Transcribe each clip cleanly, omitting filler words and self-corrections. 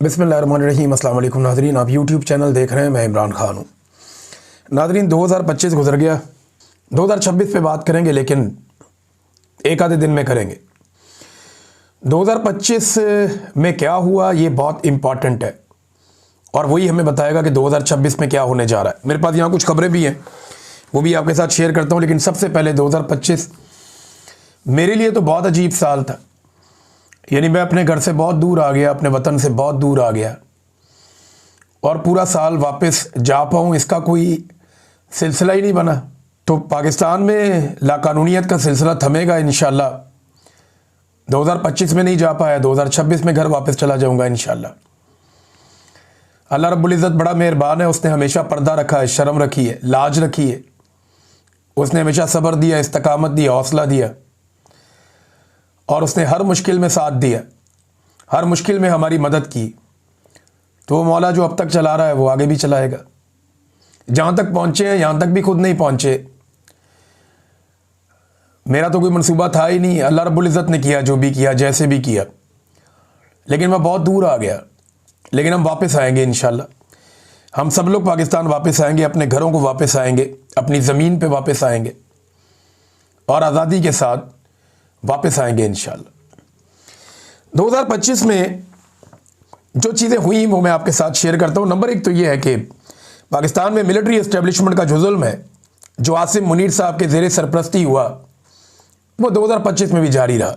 बिस्मिल्लाहिर्रहमानिर्रहीम। अस्सलाम वालेकुम नाज़रीन, आप यूट्यूब चैनल देख रहे हैं। मैं इमरान खान हूँ। नाज़रीन, 2025 गुजर गया। 2026 पे बात करेंगे, लेकिन एक आधे दिन में करेंगे। 2025 में क्या हुआ ये बहुत इम्पॉर्टेंट है और वही हमें बताएगा कि 2026 में क्या होने जा रहा है। मेरे पास यहाँ कुछ खबरें भी हैं, वो भी आपके साथ शेयर करता हूँ। लेकिन सबसे पहले 2025 मेरे लिए तो बहुत अजीब साल था। यानी मैं अपने घर से बहुत दूर आ गया, अपने वतन से बहुत दूर आ गया, और पूरा साल वापस जा पाऊँ इसका कोई सिलसिला ही नहीं बना। तो पाकिस्तान में लाकानूनियत का सिलसिला थमेगा इंशाल्लाह। 2025 में नहीं जा पाया, 2026 में घर वापस चला जाऊंगा इंशाल्लाह। अल्लाह रब्बुल इज़्ज़त बड़ा मेहरबान है। उसने हमेशा पर्दा रखा है, शर्म रखी है, लाज रखी है। उसने हमेशा सब्र दिया, इस्तकामत दिया, हौसला दिया, और उसने हर मुश्किल में साथ दिया, हर मुश्किल में हमारी मदद की। तो वो मौला जो अब तक चला रहा है वो आगे भी चलाएगा। जहाँ तक पहुँचे हैं यहाँ तक भी खुद नहीं पहुँचे। मेरा तो कोई मंसूबा था ही नहीं। अल्लाह रब्बुल इज़्ज़त ने किया जो भी किया, जैसे भी किया। लेकिन मैं बहुत दूर आ गया। लेकिन हम वापस आएंगे इंशाल्लाह। हम सब लोग पाकिस्तान वापस आएंगे, अपने घरों को वापस आएंगे, अपनी ज़मीन पे वापस आएंगे, और आज़ादी के साथ वापस आएंगे इंशाल्लाह। 2025 में जो चीज़ें हुई वो मैं आपके साथ शेयर करता हूँ। नंबर एक तो ये है कि पाकिस्तान में मिलिट्री एस्टेब्लिशमेंट का जो जुल्म है, जो आसिम मुनीर साहब के ज़ेरे सरपरस्ती हुआ, वो 2025 में भी जारी रहा।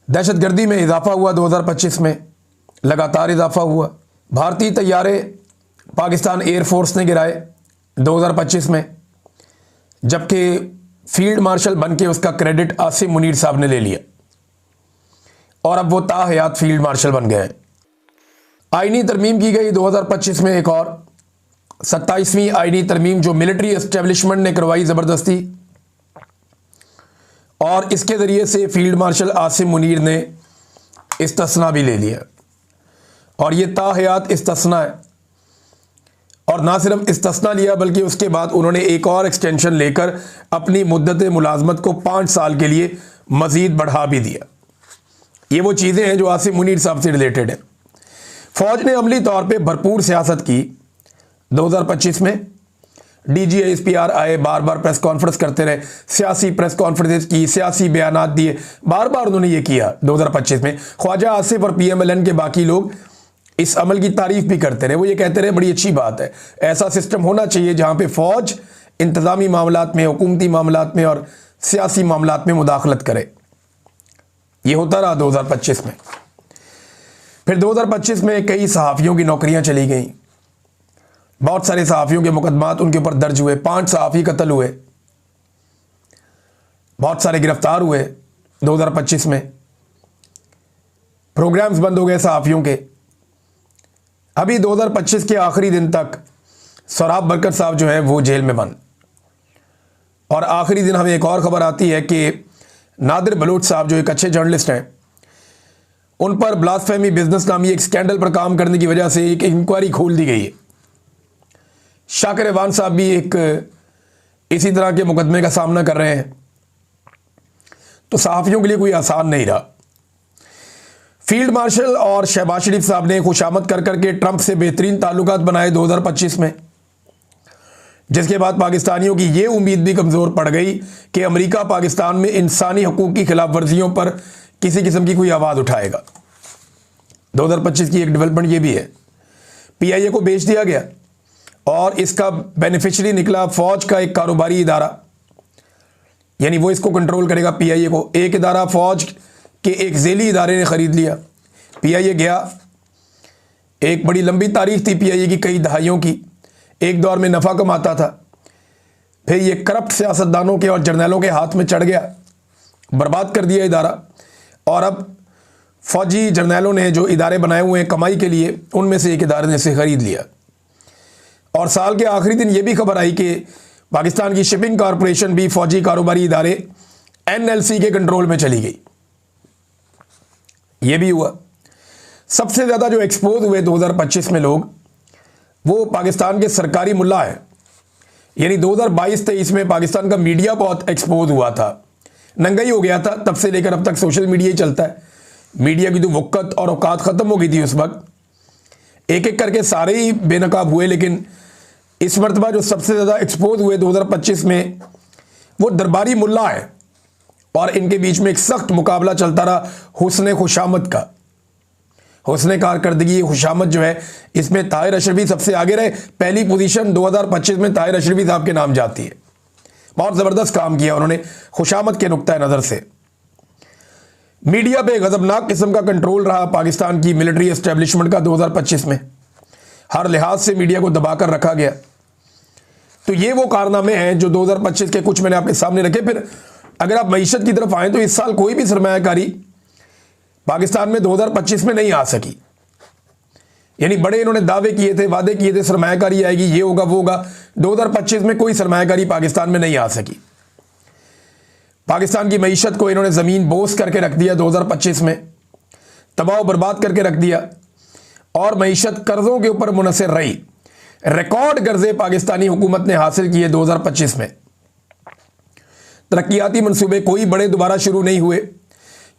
दहशतगर्दी में इजाफा हुआ 2025 में, लगातार इजाफा हुआ। भारतीय तैयारे पाकिस्तान एयरफोर्स ने गिराए 2025 में, जबकि फील्ड मार्शल बन के उसका क्रेडिट आसिम मुनीर साहब ने ले लिया, और अब वो ताहयात फील्ड मार्शल बन गए हैं। आईनी तरमीम की गई 2025 में, एक और 27वीं आईनी तरमीम जो मिलिट्री एस्टेब्लिशमेंट ने करवाई ज़बरदस्ती, और इसके ज़रिए से फील्ड मार्शल आसिम मुनीर ने इस्तिस्ना भी ले लिया, और ये ताहयात इस्तिस्ना है। और ना सिर्फ इस्तिस्ना लिया, बल्कि उसके बाद उन्होंने एक और एक्सटेंशन लेकर अपनी मुद्दत मुलाजमत को 5 साल के लिए मज़ीद बढ़ा भी दिया। ये वो चीज़ें हैं जो आसिम मुनीर साहब से रिलेटेड है। फ़ौज ने अमली तौर पे भरपूर सियासत की 2025 में। DGSPR आए, बार बार प्रेस कॉन्फ्रेंस करते रहे, सियासी प्रेस कॉन्फ्रेंस की, सियासी बयानात दिए, बार बार उन्होंने ये किया 2025 में। ख्वाजा आसिफ और PMLN के बाकी लोग इस अमल की तारीफ भी करते रहे। वो ये कहते रहे बड़ी अच्छी बात है, ऐसा सिस्टम होना चाहिए जहाँ पे फ़ौज इंतज़ामी मामलात में, हुकूमती मामलात में और सियासी मामलात में मुदाखलत करे। ये होता रहा 2025 में। फिर 2025 में कई सहाफ़ियों की नौकरियाँ चली गईं। बहुत सारे सहाफ़ियों के मुकदमात उनके ऊपर दर्ज हुए। 5 सहाफ़ी कत्ल हुए, बहुत सारे गिरफ्तार हुए 2025 में। प्रोग्राम्स बंद हो गए सहाफ़ियों के। अभी 2025 के आखिरी दिन तक सोराब बरकत साहब जो है वो जेल में बंद। और आखिरी दिन हमें एक और ख़बर आती है कि नादिर बलूच साहब जो एक अच्छे जर्नलिस्ट हैं, उन पर ब्लास्फेमी बिजनेस नामी एक स्कैंडल पर काम करने की वजह से एक इंक्वायरी खोल दी गई है। शाकिर रेवान साहब भी एक इसी तरह के मुकदमे का सामना कर रहे हैं। तो सहाफ़ियों के लिए कोई आसान नहीं रहा। फील्ड मार्शल और शहबाज शरीफ साहब ने खुशामद कर करके ट्रंप से बेहतरीन ताल्लुकात बनाए 2025 में, जिसके बाद पाकिस्तानियों की ये उम्मीद भी कमज़ोर पड़ गई कि अमेरिका पाकिस्तान में इंसानी हकूक़ की खिलाफ वर्जियों पर किसी किस्म की कोई आवाज़ उठाएगा। 2025 की एक डेवलपमेंट ये भी है, PIA को बेच दिया गया, और इसका बेनिफिशरी निकला फ़ौज का एक कारोबारी इदारा। यानी वो इसको कंट्रोल करेगा PIA को। एक इदारा फ़ौज के एक झेली इदारे ने ख़रीद लिया। PIA गया। एक बड़ी लंबी तारीख थी PIA की, कई दहाइयों की। एक दौर में नफ़ा कमाता था, फिर ये करप्ट सियासतदानों के और जर्नलों के हाथ में चढ़ गया, बर्बाद कर दिया इदारा। और अब फ़ौजी जर्नलों ने जो इदारे बनाए हुए हैं कमाई के लिए, उनमें से एक इदारे ने इसे ख़रीद लिया। और साल के आखिरी दिन ये भी खबर आई कि पाकिस्तान की शिपिंग कॉरपोरेशन भी फ़ौजी कारोबारी इदारे NLC के कंट्रोल में चली गई। ये भी हुआ। सबसे ज़्यादा जो एक्सपोज हुए 2025 में लोग, वो पाकिस्तान के सरकारी मुल्ला हैं। यानी 2022-23 में पाकिस्तान का मीडिया बहुत एक्सपोज हुआ था, नंगा ही हो गया था। तब से लेकर अब तक सोशल मीडिया ही चलता है। मीडिया की तो वक़्त और औकात ख़त्म हो गई थी उस वक्त। एक एक करके सारे ही बेनकाब हुए, लेकिन इस मरतबा जो सबसे ज़्यादा एक्सपोज हुए 2025 में वो दरबारी मुल्ला है, और इनके बीच में एक सख्त मुकाबला चलता रहा हुस्न खुशामद का। हुस्न कारकर्दगी, खुशामद जो है, इसमें ताहिर अशरफी सबसे आगे रहे। पहली पोजीशन 2025 में ताहिर अशरफी साहब के नाम जाती है। बहुत ज़बरदस्त काम किया उन्होंने खुशामद के नुक्ता नज़र से। मीडिया पे गजबनाक किस्म का कंट्रोल रहा पाकिस्तान की मिलिट्री एस्टेब्लिशमेंट का 2025 में। हर लिहाज से मीडिया को दबाकर रखा गया। तो ये वो कारनामे हैं जो 2025 के कुछ मैंने आपके सामने रखे। फिर अगर आप मईशत की तरफ आएँ तो इस साल कोई भी सरमायाकारी पाकिस्तान में 2025 में नहीं आ सकी। यानी बड़े इन्होंने दावे किए थे, वादे किए थे, सरमायाकारी आएगी, ये होगा वो होगा। 2025 में कोई सरमायाकारी पाकिस्तान में नहीं आ सकी। पाकिस्तान की मईशत को इन्होंने ज़मीन बोस करके रख दिया 2025 में, तबाह बर्बाद करके रख दिया, और मईशत कर्ज़ों के ऊपर मुनहसर रही। रिकॉर्ड कर्जे पाकिस्तानी हुकूमत ने हासिल किए 2025 में। तरक्याती मंसूबे कोई बड़े दोबारा शुरू नहीं हुए,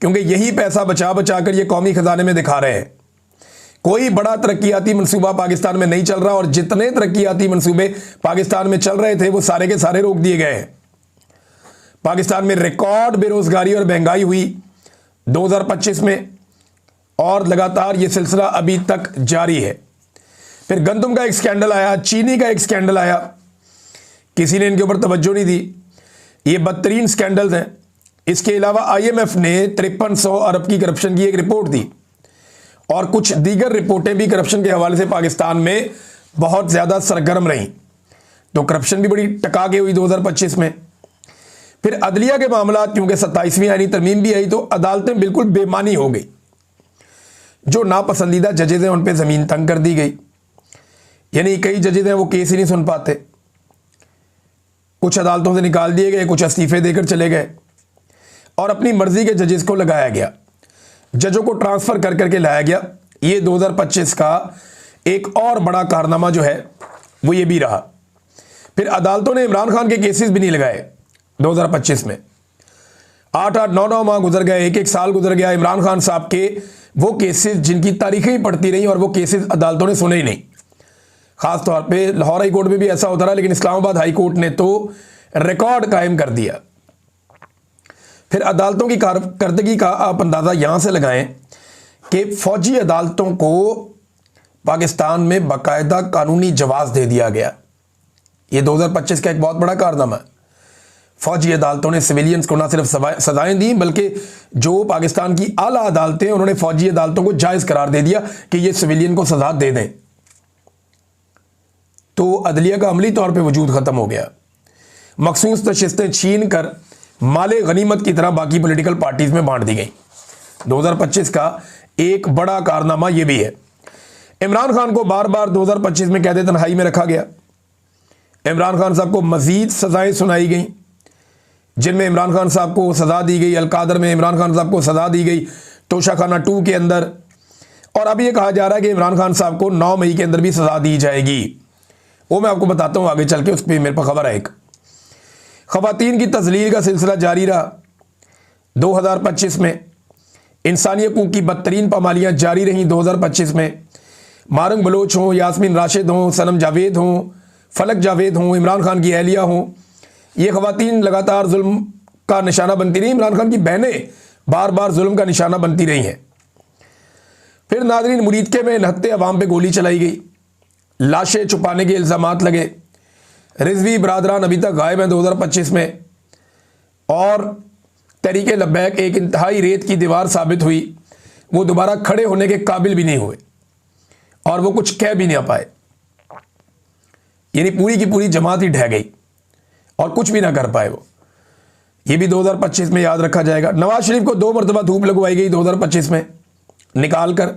क्योंकि यही पैसा बचा बचा कर ये कौमी खजाने में दिखा रहे हैं। कोई बड़ा तरक्याती मंसूबा पाकिस्तान में नहीं चल रहा, और जितने तरक्याती मंसूबे पाकिस्तान में चल रहे थे वो सारे के सारे रोक दिए गए हैं। पाकिस्तान में रिकॉर्ड बेरोजगारी और महंगाई हुई 2025 में, और लगातार ये सिलसिला अभी तक जारी है। फिर गंदम का एक स्कैंडल आया, चीनी का एक स्कैंडल आया, किसी ने इनके ऊपर तवज्जो नहीं दी। ये बदतरीन स्कैंडल्स हैं। इसके अलावा IMF ने 5300 अरब की करप्शन की एक रिपोर्ट दी, और कुछ दीगर रिपोर्टें भी करप्शन के हवाले से पाकिस्तान में बहुत ज़्यादा सरगर्म रहीं। तो करप्शन भी बड़ी टका के हुई 2025 में। फिर अदलिया के मामला, क्योंकि 27वीं आईनी तरमीम भी आई, तो अदालतें बिल्कुल बेमानी हो गई। जो नापसंदीदा जजेज हैं उन पर ज़मीन तंग कर दी गई। यानी कई जजेज हैं वो केस ही नहीं सुन पाते, कुछ अदालतों से निकाल दिए गए, कुछ इस्तीफे देकर चले गए, और अपनी मर्जी के जजेस को लगाया गया, जजों को ट्रांसफ़र कर करके लाया गया। ये 2025 का एक और बड़ा कारनामा जो है वो ये भी रहा। फिर अदालतों ने इमरान खान के केसेस भी नहीं लगाए 2025 में। 8-8, 9-9 माह गुजर गए, एक साल गुजर गया, इमरान खान साहब के वो केसेस जिनकी तारीखें ही पड़ती रहीं, और वो केसेस अदालतों ने सुने ही नहीं। ख़ास तौर पे लाहौर हाई कोर्ट में भी ऐसा होता रहा, लेकिन इस्लामाबाद हाई कोर्ट ने तो रिकॉर्ड कायम कर दिया। फिर अदालतों की कारकर्दगी का आप अंदाज़ा यहाँ से लगाएं कि फ़ौजी अदालतों को पाकिस्तान में बाकायदा कानूनी जवाज़ दे दिया गया। ये 2025 का एक बहुत बड़ा कारनामा है। फ़ौजी अदालतों ने सिविलियंस को ना सिर्फ सजाएं दी, बल्कि जो पाकिस्तान की आला अदालतें हैं उन्होंने फ़ौजी अदालतों को जायज़ करार दे दिया कि ये सिविलियन को सजा दे दें। तो अदलिया का अमली तौर पे वजूद ख़त्म हो गया। मखसूस नशिस्तें छीन कर माले गनीमत की तरह बाकी पॉलिटिकल पार्टीज़ में बांट दी गई। 2025 का एक बड़ा कारनामा ये भी है। इमरान खान को बार बार 2025 में कैद तन्हाई में रखा गया। इमरान खान साहब को मज़ीद सज़ाएँ सुनाई गई, जिनमें इमरान खान साहब को सज़ा दी गई, अलकादर में इमरान खान साहब को सज़ा दी गई, तोशाखाना 2 के अंदर, और अब ये कहा जा रहा है कि इमरान खान साहब को 9 मई के अंदर भी सज़ा दी जाएगी। वो मैं आपको बताता हूँ आगे चल के, उस पर मेरे पास खबर है एक। ख़वातीन की तज़लील का सिलसिला जारी रहा 2025 में। इंसानी हकूक़ की बदतरीन पामालियाँ जारी रहीं 2025 में। मारंग बलोच हों, यास्मीन राशिद हों, सनम जावेद हों, फलक जावेद हों, इमरान खान की अहलिया हों, ये ख़वातीन लगातार जुल्म का निशाना बनती रही। इमरान खान की बहनें बार बार जुल्म का निशाना बनती रही हैं। फिर नाज़रीन, मुरीदके में नहत्ते अवाम पे गोली चलाई गई, लाशें छुपाने के इल्ज़ामात लगे। रिजवी बरादरान अभी तक गायब हैं 2025 में, और तहरीक लब्बैक एक इंतहाई रेत की दीवार साबित हुई। वो दोबारा खड़े होने के काबिल भी नहीं हुए, और वो कुछ कह भी नहीं पाए। यानी पूरी की पूरी जमात ही ढह गई और कुछ भी ना कर पाए वो। ये भी 2025 में याद रखा जाएगा। नवाज शरीफ को 2 मरतबा धूप लगवाई गई 2025 में निकाल कर,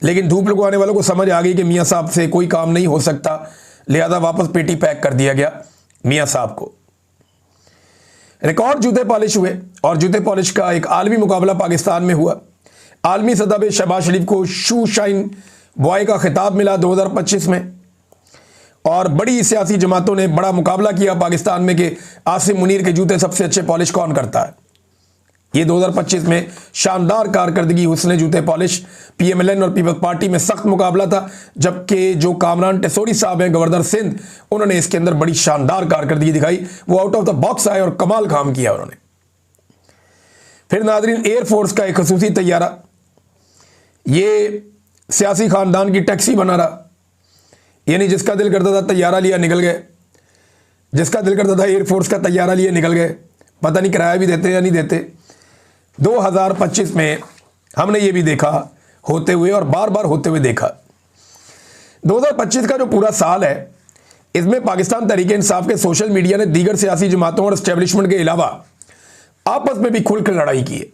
लेकिन धूप लगवाने वालों को समझ आ गई कि मियाँ साहब से कोई काम नहीं हो सकता, लिहाजा वापस पेटी पैक कर दिया गया मियाँ साहब को। रिकॉर्ड जूते पॉलिश हुए, और जूते पॉलिश का एक आलमी मुकाबला पाकिस्तान में हुआ। आलमी सतह पे शहबाज शरीफ को शू शाइन बॉय का खिताब मिला 2025 में, और बड़ी सियासी जमातों ने बड़ा मुकाबला किया पाकिस्तान में कि आसिम मुनीर के जूते सबसे अच्छे पॉलिश कौन करता है। ये 2025 में शानदार कारकर्दगी, हुस्ने जूते पॉलिश, पीएमएलएन और पीपल्स पार्टी में सख्त मुकाबला था, जबकि जो कामरान टेसोरी साहब हैं गवर्नर सिंध, उन्होंने इसके अंदर बड़ी शानदार कारकर्दगी दिखाई। वो आउट ऑफ द बॉक्स आए और कमाल काम किया उन्होंने। फिर नाजरीन, एयरफोर्स का एक खसूसी तैयारा, ये सियासी खानदान की टैक्सी बना रहा, यानी जिसका दिल करता था तैयारा लिया निकल गए, जिसका दिल करता था एयरफोर्स का तैयारा लिए निकल गए, पता नहीं किराया भी देते या नहीं देते। 2025 में हमने ये भी देखा होते हुए और बार बार होते हुए देखा। 2025 का जो पूरा साल है, इसमें पाकिस्तान तहरीक इंसाफ के सोशल मीडिया ने दीगर सियासी जमातों और एस्टेब्लिशमेंट के अलावा आपस में भी खुलकर लड़ाई की है।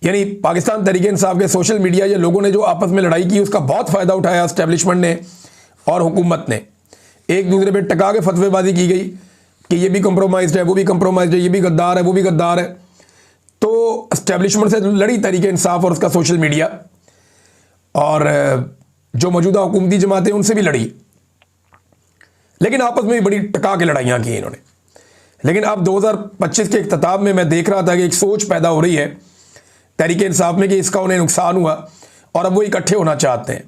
यानी पाकिस्तान तहरीक इंसाफ के सोशल मीडिया या लोगों ने जो आपस में लड़ाई की, उसका बहुत फ़ायदा उठाया एस्टेब्लिशमेंट ने और हुकूमत ने। एक दूसरे पे टका के फतवेबाजी की गई कि ये भी कंप्रोमाइज़ है, वो भी कंप्रोमाइज़ है, ये भी गद्दार है, वो भी गद्दार है। तो एस्टेब्लिशमेंट से लड़ी तहरीक इंसाफ और उसका सोशल मीडिया, और जो मौजूदा हुकूमती जमातें उनसे भी लड़ी, लेकिन आपस में भी बड़ी टका के लड़ाइयाँ की इन्होंने। लेकिन अब 2025 के इख्तिताम में मैं देख रहा था कि एक सोच पैदा हो रही है तहरीक इंसाफ में कि इसका उन्हें नुकसान हुआ और अब वो इकट्ठे होना चाहते हैं।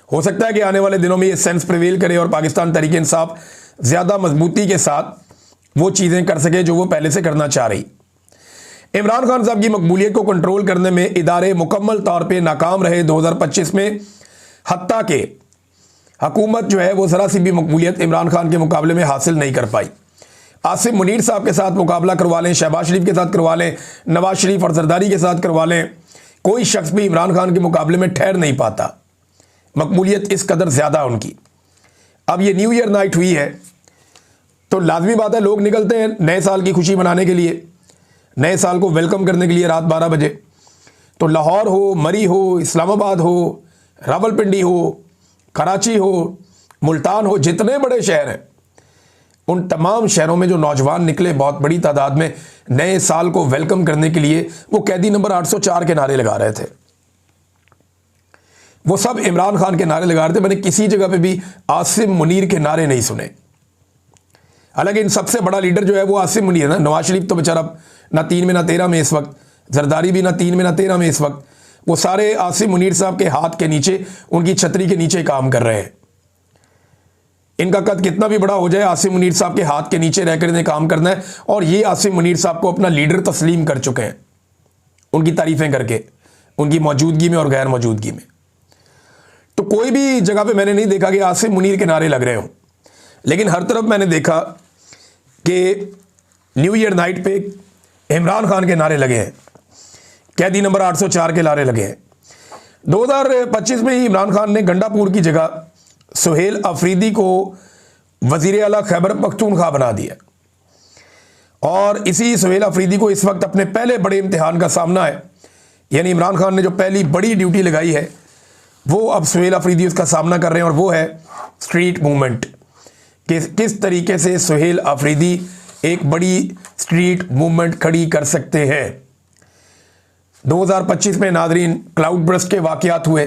हो सकता है कि आने वाले दिनों में ये सेंस प्रिवेल करे और पाकिस्तान तहरीक इंसाफ ज़्यादा मजबूती के साथ वो चीज़ें कर सके जो वो पहले से करना चाह रही। इमरान खान साहब की मकबूलियत को कंट्रोल करने में इदारे मुकम्मल तौर पे नाकाम रहे 2025 में, हत्ता के हुकूमत जो है वो ज़रा सी भी मकबूलियत इमरान खान के मुकाबले में हासिल नहीं कर पाई। आसिम मुनीर साहब के साथ मुकाबला करवा लें, शहबाज शरीफ के साथ करवा लें, नवाज शरीफ और जरदारी के साथ करवा लें, कोई शख्स भी इमरान खान के मुकाबले में ठहर नहीं पाता। मकबूलियत इस कदर ज़्यादा उनकी। अब ये न्यू ईयर नाइट हुई है तो लाजमी बात है लोग निकलते हैं नए साल की खुशी मनाने के लिए, नए साल को वेलकम करने के लिए रात 12 बजे। तो लाहौर हो, मरी हो, इस्लामाबाद हो, रावलपिंडी हो, कराची हो, मुल्तान हो, जितने बड़े शहर हैं उन तमाम शहरों में जो नौजवान निकले बहुत बड़ी तादाद में नए साल को वेलकम करने के लिए, वो कैदी नंबर 804 के नारे लगा रहे थे। वो सब इमरान खान के नारे लगा रहे थे। मैंने किसी जगह पे भी आसिम मुनीर के नारे नहीं सुने। हालांकि इन सबसे बड़ा लीडर जो है वो आसिम मुनीर है ना। नवाज शरीफ तो बेचारा ना 3 में ना 13 में इस वक्त, जरदारी भी ना 3 में ना 13 में इस वक्त, वो सारे आसिम मुनीर साहब के हाथ के नीचे, उनकी छतरी के नीचे काम कर रहे हैं। इनका कद कितना भी बड़ा हो जाए, आसिम मुनीर साहब के हाथ के नीचे रहकर इन्हें काम करना है। और ये आसिम मुनीर साहब को अपना लीडर तस्लीम कर चुके हैं, उनकी तारीफें करके, उनकी मौजूदगी में और गैर मौजूदगी में। तो कोई भी जगह पे मैंने नहीं देखा कि आसिम मुनीर के नारे लग रहे हों, लेकिन हर तरफ मैंने देखा कि न्यू ईयर नाइट पे इमरान खान के नारे लगे हैं, कैदी नंबर 804 के नारे लगे हैं। 2025 में ही इमरान खान ने गंडापुर की जगह सुहेल अफरीदी को वजीर आला खैबर पख्तूनख्वा बना दिया, और इसी सुहेल अफरीदी को इस वक्त अपने पहले बड़े इम्तिहान का सामना है। यानी इमरान खान ने जो पहली बड़ी ड्यूटी लगाई है वो अब सुहेल अफरीदी उसका सामना कर रहे हैं, और वो है स्ट्रीट मूवमेंट। किस तरीके से सुहेल अफरीदी एक बड़ी स्ट्रीट मूवमेंट खड़ी कर सकते हैं। 2025 में नाजरीन क्लाउड बर्स्ट के वाक़यात हुए,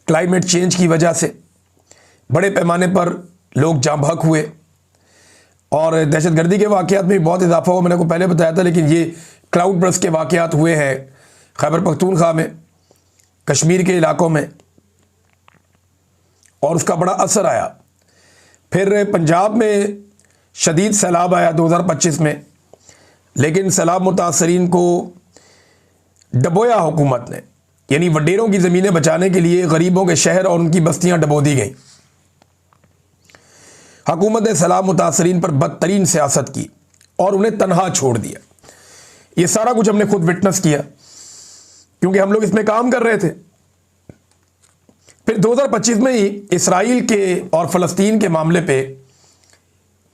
क्लाइमेट चेंज की वजह से बड़े पैमाने पर लोग जाँ बहक हुए, और दहशतगर्दी के वाक़यात में बहुत इजाफा हुआ। मैंने को पहले बताया था, लेकिन ये क्लाउड बर्स्ट के वाक़यात हुए हैं खैबर पख्तूनख्वा में, कश्मीर के इलाकों में, और उसका बड़ा असर आया। फिर पंजाब में शदीद सैलाब आया 2025 में, लेकिन सैलाब मुतासरीन को डबोया हुकूमत ने। यानी वडेरों की ज़मीनें बचाने के लिए गरीबों के शहर और उनकी बस्तियां डबो दी गई। हुकूमत ने सैलाब मुतासरीन पर बदतरीन सियासत की और उन्हें तनहा छोड़ दिया। ये सारा कुछ हमने खुद विटनेस किया क्योंकि हम लोग इसमें काम कर रहे थे। फिर 2025 में ही इसराइल के और फ़लस्तीन के मामले पे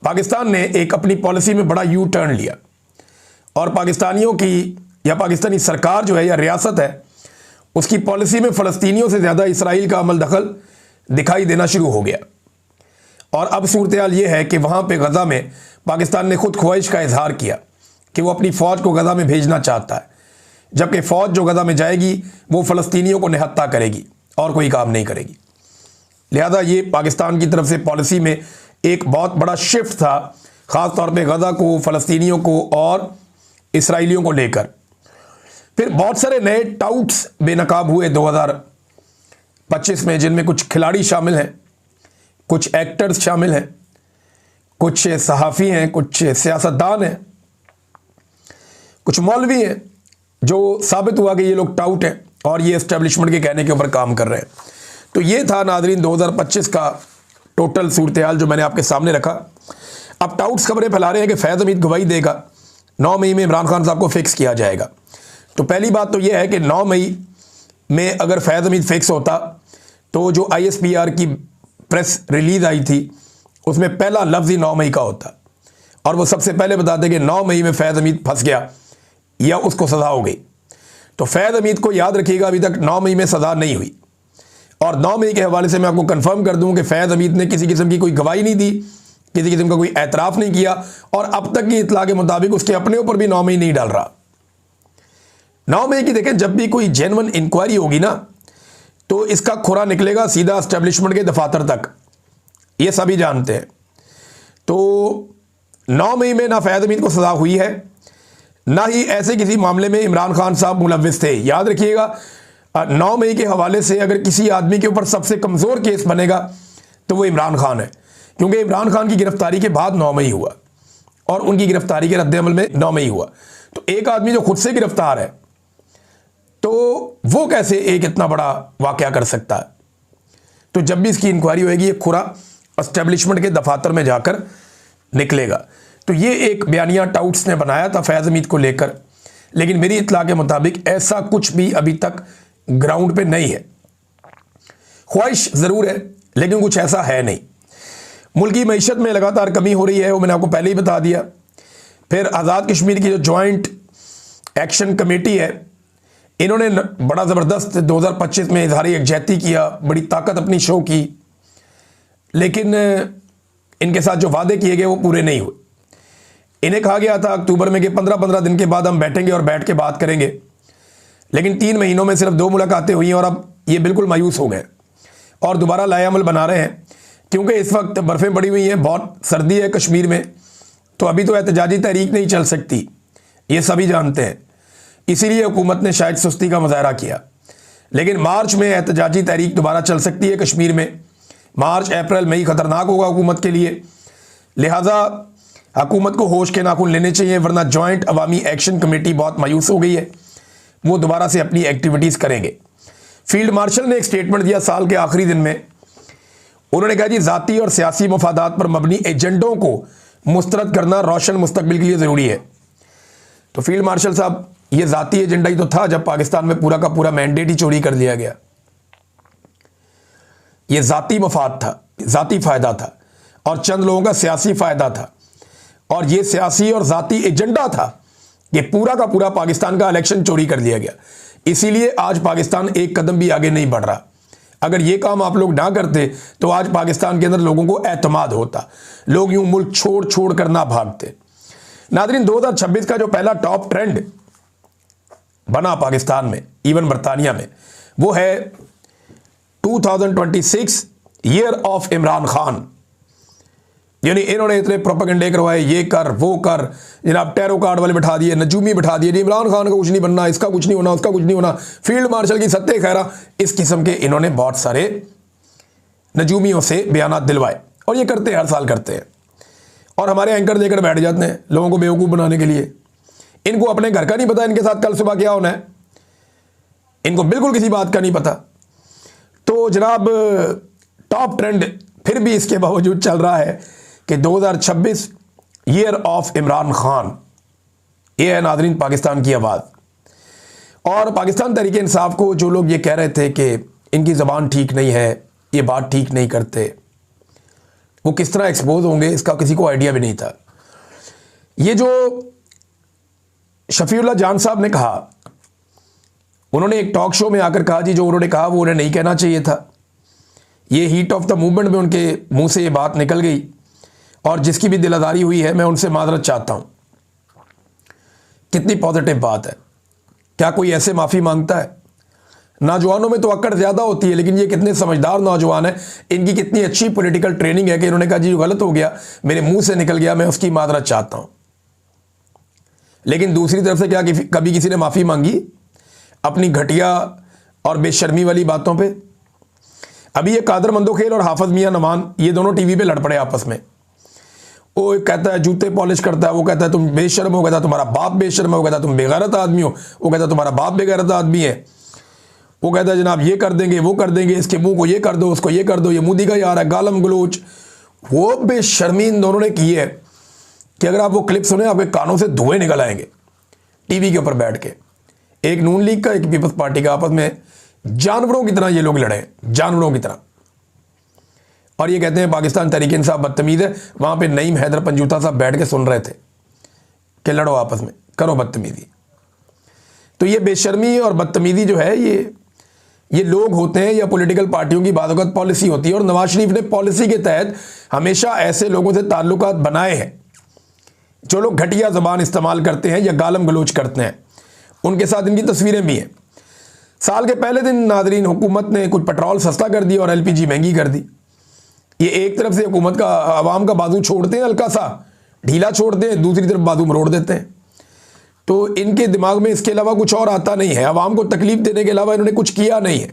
पाकिस्तान ने एक अपनी पॉलिसी में बड़ा यू टर्न लिया, और पाकिस्तानियों की या पाकिस्तानी सरकार जो है या रियासत है, उसकी पॉलिसी में फ़लस्तीनियों से ज़्यादा इसराइल का अमल दखल दिखाई देना शुरू हो गया। और अब सूरत हाल ये है कि वहाँ पे गज़ा में पाकिस्तान ने खुद ख्वाहिश का इजहार किया कि वो अपनी फ़ौज को गज़ा में भेजना चाहता है, जबकि फ़ौज जो गज़ा में जाएगी वो फ़लस्तीनियों को निहत्ता करेगी और कोई काम नहीं करेगी। लिहाजा ये पाकिस्तान की तरफ से पॉलिसी में एक बहुत बड़ा शिफ्ट था, ख़ास तौर पे गज़ा को, फ़लस्तीनियों को और इसराइलियों को लेकर। फिर बहुत सारे नए टाउट्स बेनकाब हुए 2025 में, जिनमें कुछ खिलाड़ी शामिल हैं, कुछ एक्टर्स शामिल हैं, कुछ सहाफ़ी हैं, कुछ सियासतदान हैं, कुछ मौलवी हैं, जो साबित हुआ कि ये लोग टाउट हैं और ये एस्टेब्लिशमेंट के कहने के ऊपर काम कर रहे हैं। तो ये था नाजरीन 2025 का टोटल सूरत हाल जो मैंने आपके सामने रखा। अब टाउट्स खबरें फैला रहे हैं कि फैज़ हमीद गवाही देगा, 9 मई में इमरान खान साहब को फिक्स किया जाएगा। तो पहली बात तो यह है कि 9 मई में अगर फैज़ हमीद फिक्स होता तो जो ISPR की प्रेस रिलीज आई थी उसमें पहला लफ्ज़ ही 9 मई का होता, और वो सबसे पहले बताते कि 9 मई में फैज़ हमीद फंस गया या उसको सज़ा हो गई। तो फैज़ हमीद को याद रखिएगा, अभी तक 9 मई में सज़ा नहीं हुई। और 9 मई के हवाले से मैं आपको कंफर्म कर दूं कि फैज़ हमीद ने किसी किस्म की कोई गवाही नहीं दी, किसी किस्म का कोई एतराफ़ नहीं किया, और अब तक की इतला के मुताबिक उसके अपने ऊपर भी 9 मई नहीं डाल रहा। 9 मई की देखें, जब भी कोई जेन्युइन इंक्वायरी होगी ना तो इसका खुरा निकलेगा सीधा एस्टेब्लिशमेंट के दफातर तक, ये सभी जानते हैं। तो 9 मई में ना फैज़ हमीद को सज़ा हुई है, ना ही ऐसे किसी मामले में इमरान खान साहब मुलव्विस थे। याद रखिएगा 9 मई के हवाले से अगर किसी आदमी के ऊपर सबसे कमज़ोर केस बनेगा तो वो इमरान खान है, क्योंकि इमरान खान की गिरफ्तारी के बाद 9 मई हुआ और उनकी गिरफ्तारी के रद्द-ए-अमल में 9 मई हुआ। तो एक आदमी जो खुद से गिरफ्तार है तो वो कैसे एक इतना बड़ा वाकया कर सकता है। तो जब भी इसकी इंक्वायरी होगी ये खुरा एस्टेब्लिशमेंट के दफातर में जाकर निकलेगा। तो ये एक बयानिया टाउट्स ने बनाया था फैज़ हमीद को लेकर, लेकिन मेरी इत्तला के मुताबिक ऐसा कुछ भी अभी तक ग्राउंड पे नहीं है। ख्वाहिश ज़रूर है लेकिन कुछ ऐसा है नहीं। मुल्क की मईशत में लगातार कमी हो रही है, वो मैंने आपको पहले ही बता दिया। फिर आज़ाद कश्मीर की जो जॉइंट एक्शन कमेटी है, इन्होंने बड़ा ज़बरदस्त 2025 में इजहार यकजहती किया, बड़ी ताकत अपनी शो की, लेकिन इनके साथ जो वादे किए गए वो पूरे नहीं हुए। इन्हें कहा गया था अक्टूबर में कि 15-15 दिन के बाद हम बैठेंगे और बैठ के बात करेंगे, लेकिन 3 महीनों में सिर्फ 2 मुलाकातें हुई और अब ये बिल्कुल मायूस हो गए और दोबारा लाएअमल बना रहे हैं, क्योंकि इस वक्त बर्फ़ें पड़ी हुई हैं, बहुत सर्दी है कश्मीर में, तो अभी तो एहतजाजी तहरीक नहीं चल सकती, ये सभी जानते हैं। इसीलिए हुकूमत ने शायद सुस्ती का मुजाहरा किया, लेकिन मार्च में एहतजाजी तहरीक दोबारा चल सकती है कश्मीर में। मार्च, अप्रैल, मई ख़तरनाक होगा हुकूमत के लिए, लिहाजा हुकूमत को होश के नाखून लेने चाहिए, वरना जॉइंट अवामी एक्शन कमेटी बहुत मायूस हो गई है, वो दोबारा से अपनी एक्टिविटीज़ करेंगे। फील्ड मार्शल ने एक स्टेटमेंट दिया साल के आखिरी दिन में, उन्होंने कहा जी ज़ाती और सियासी मफादात पर मबनी एजेंडों को मुस्तरद करना रोशन मुस्तकबिल के लिए ज़रूरी है। तो फील्ड मार्शल साहब, ये ज़ाती एजेंडा ही तो था जब पाकिस्तान में पूरा का पूरा मैंडेट ही चोरी कर लिया गया। ये ज़ाती मफाद था, ज़ाती फ़ायदा था और चंद लोगों का सियासी फ़ायदा था, और ये सियासी और ज़ाती एजेंडा था कि पूरा का पूरा पाकिस्तान का इलेक्शन चोरी कर लिया गया। इसीलिए आज पाकिस्तान एक कदम भी आगे नहीं बढ़ रहा। अगर ये काम आप लोग ना करते तो आज पाकिस्तान के अंदर लोगों को एतमाद होता, लोग यूं मुल्क छोड़ छोड़ कर ना भागते। नाज़रीन, 2026 का जो पहला टॉप ट्रेंड बना पाकिस्तान में, इवन बरतानिया में, वो है 2026 ईयर ऑफ इमरान खान। यानी इन्होंने इतने प्रोपेगेंडे करवाए, ये कर वो कर, जनाब टैरो कार्ड वाले बैठा दिए, नजूमी बैठा दिए, इमरान खान का कुछ नहीं बनना, इसका कुछ नहीं होना, उसका कुछ नहीं होना, फील्ड मार्शल की सत्ते खैरा, इस किस्म के इन्होंने बहुत सारे नजूमियों से बयानात दिलवाए, और ये करते हर साल करते हैं। और हमारे एंकर लेकर बैठ जाते हैं लोगों को बेवकूफ़ बनाने के लिए। इनको अपने घर का नहीं पता इनके साथ कल सुबह क्या होना है, इनको बिल्कुल किसी बात का नहीं पता। तो जनाब टॉप ट्रेंड फिर भी इसके बावजूद चल रहा है कि 2026 ईयर ऑफ इमरान खान, ये है नाज़रीन पाकिस्तान की आवाज़। और पाकिस्तान तहरीक इंसाफ को जो लोग ये कह रहे थे कि इनकी ज़बान ठीक नहीं है, ये बात ठीक नहीं करते, वो किस तरह एक्सपोज होंगे इसका किसी को आइडिया भी नहीं था। ये जो शफीउल्लाह जान साहब ने कहा, उन्होंने एक टॉक शो में आकर कहा जी जो उन्होंने कहा वो उन्हें नहीं कहना चाहिए था। ये हीट ऑफ द मूवमेंट में उनके मुंह से ये बात निकल गई, और जिसकी भी दिलादारी हुई है मैं उनसे माजरत चाहता हूँ। कितनी पॉजिटिव बात है, क्या कोई ऐसे माफ़ी मांगता है? नौजवानों में तो अक्कड़ ज़्यादा होती है, लेकिन ये कितने समझदार नौजवान हैं, इनकी कितनी अच्छी पॉलिटिकल ट्रेनिंग है कि इन्होंने कहा जी गलत हो गया, मेरे मुंह से निकल गया, मैं उसकी माजरत चाहता हूँ। लेकिन दूसरी तरफ से क्या कभी किसी ने माफ़ी मांगी अपनी घटिया और बेशर्मी वाली बातों पे? अभी ये कादर मंदोखेल और हाफिज मियां नमान ये दोनों टीवी पे लड़ पड़े आपस में। वो एक कहता है जूते पॉलिश करता है, वो कहता है तुम बेशर्म हो, कहता है तुम्हारा बाप बेशर्म हो, कहता है तुम बेगैरत आदमी हो, वो कहता है तुम्हारा बाप बेगैरत आदमी है। वो कहता है जनाब ये कर देंगे वो कर देंगे, इसके मुंह को ये कर दो उसको ये कर दो, ये मुंह का यार है, गालम गलोच। वो बेशर्मी इन दोनों ने की है कि अगर आप वो क्लिप सुने आपके कानों से धुएं निकल आएंगे। टीवी के ऊपर बैठ के एक नून लीग का एक पीपल्स पार्टी का आपस में जानवरों की तरह ये लोग लड़े, जानवरों की तरह। और ये कहते हैं पाकिस्तान तहरीक इंसाफ बदतमीज है। वहां पे नईम हैदर पंजूता साहब बैठ के सुन रहे थे कि लड़ो आपस में, करो बदतमीजी। तो ये बेशर्मी और बदतमीजी जो है ये लोग होते हैं या पॉलिटिकल पार्टियों की बात पॉलिसी होती है। और नवाज शरीफ ने पॉलिसी के तहत हमेशा ऐसे लोगों से ताल्लुकात बनाए हैं जो लोग घटिया जबान इस्तेमाल करते हैं या गालम गलोच करते हैं। उनके साथ इनकी तस्वीरें भी हैं। साल के पहले दिन नाजरीन हुकूमत ने कुछ पेट्रोल सस्ता कर दिया और LPG महंगी कर दी। ये एक तरफ से हुकूमत का आवाम का बाजू छोड़ते हैं, हल्का सा ढीला छोड़ते हैं, दूसरी तरफ बाजू मरोड़ देते हैं। तो इनके दिमाग में इसके अलावा कुछ और आता नहीं है। आवाम को तकलीफ देने के अलावा इन्होंने कुछ किया नहीं है।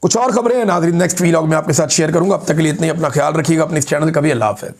कुछ और खबरें हैं नाजरीन नेक्स्ट व्लॉग में आपके साथ शेयर करूंगा। अब तक के लिए इतने, अपना ख्याल रखिएगा अपने इस चैनल का भी। अल्लाह हाफ़िज़।